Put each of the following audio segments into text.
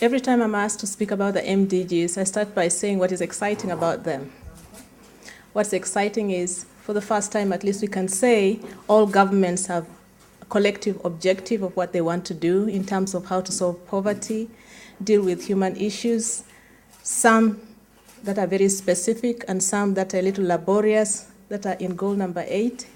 every time I'm asked to speak about the MDGs, I start by saying what is exciting about them. What's exciting is, for the first time at least, we can say all governments have a collective objective of what they want to do in terms of how to solve poverty, deal with human issues, some that are very specific and some that are a little laborious, that are in goal number 8,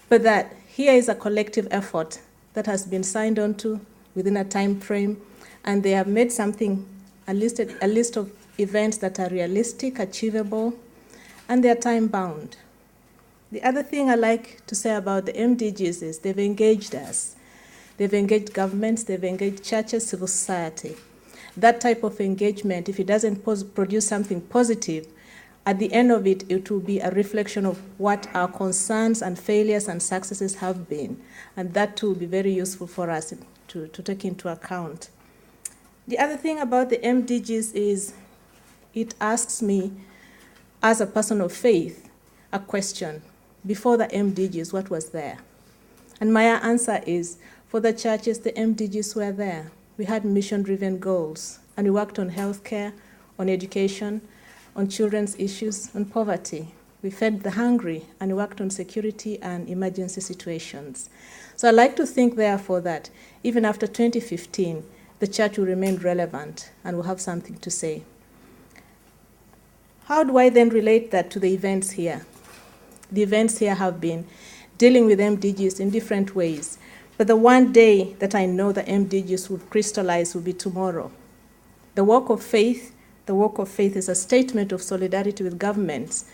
but that here is a collective effort that has been signed onto within a time frame, and they have made something, a list of events that are realistic, achievable, and they are time-bound. The other thing I like to say about the MDGs is they've engaged us. They've engaged governments, they've engaged churches, civil society. That type of engagement, if it doesn't produce something positive, at the end of it, it will be a reflection of what our concerns and failures and successes have been. And that too will be very useful for us to take into account. The other thing about the MDGs is it asks me, as a person of faith, a question. Before the MDGs, what was there? And my answer is, for the churches, the MDGs were there. We had mission-driven goals, and we worked on healthcare, on education, on children's issues, on poverty. We fed the hungry, and we worked on security and emergency situations. So I like to think, therefore, that even after 2015, the church will remain relevant and will have something to say. How do I then relate that to the events here? The events here have been dealing with MDGs in different ways, but the one day that I know the MDGs will crystallize will be tomorrow. The walk of faith is a statement of solidarity with governments,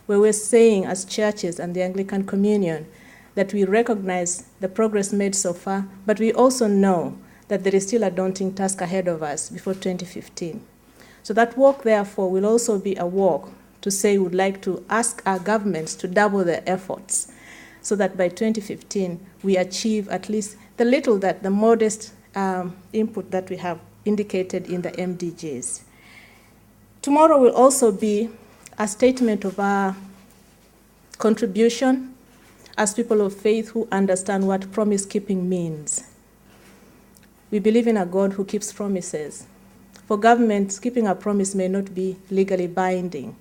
where we're saying as churches and the Anglican Communion that we recognize the progress made so far, but we also know that there is still a daunting task ahead of us before 2015. So that walk, therefore, will also be a walk to say we would like to ask our governments to double their efforts so that by 2015 we achieve at least the modest input that we have indicated in the MDGs. Tomorrow will also be a statement of our contribution as people of faith who understand what promise-keeping means. We believe in a God who keeps promises. For governments, keeping a promise may not be legally binding,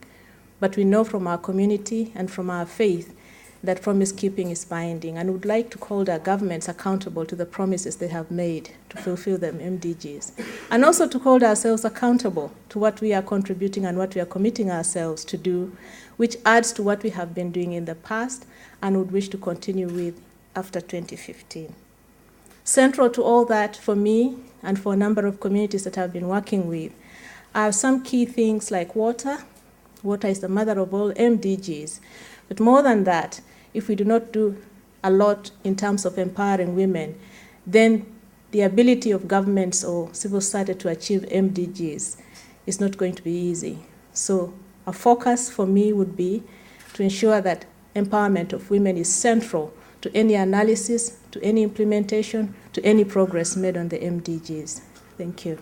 but we know from our community and from our faith that promise-keeping is binding, and would like to hold our governments accountable to the promises they have made to fulfill them MDGs, and also to hold ourselves accountable to what we are contributing and what we are committing ourselves to do, which adds to what we have been doing in the past and would wish to continue with after 2015. Central to all that for me and for a number of communities that I've been working with are some key things like water. Water is the mother of all MDGs. But more than that, if we do not do a lot in terms of empowering women, then the ability of governments or civil society to achieve MDGs is not going to be easy. So a focus for me would be to ensure that empowerment of women is central to any analysis, to any implementation, to any progress made on the MDGs. Thank you.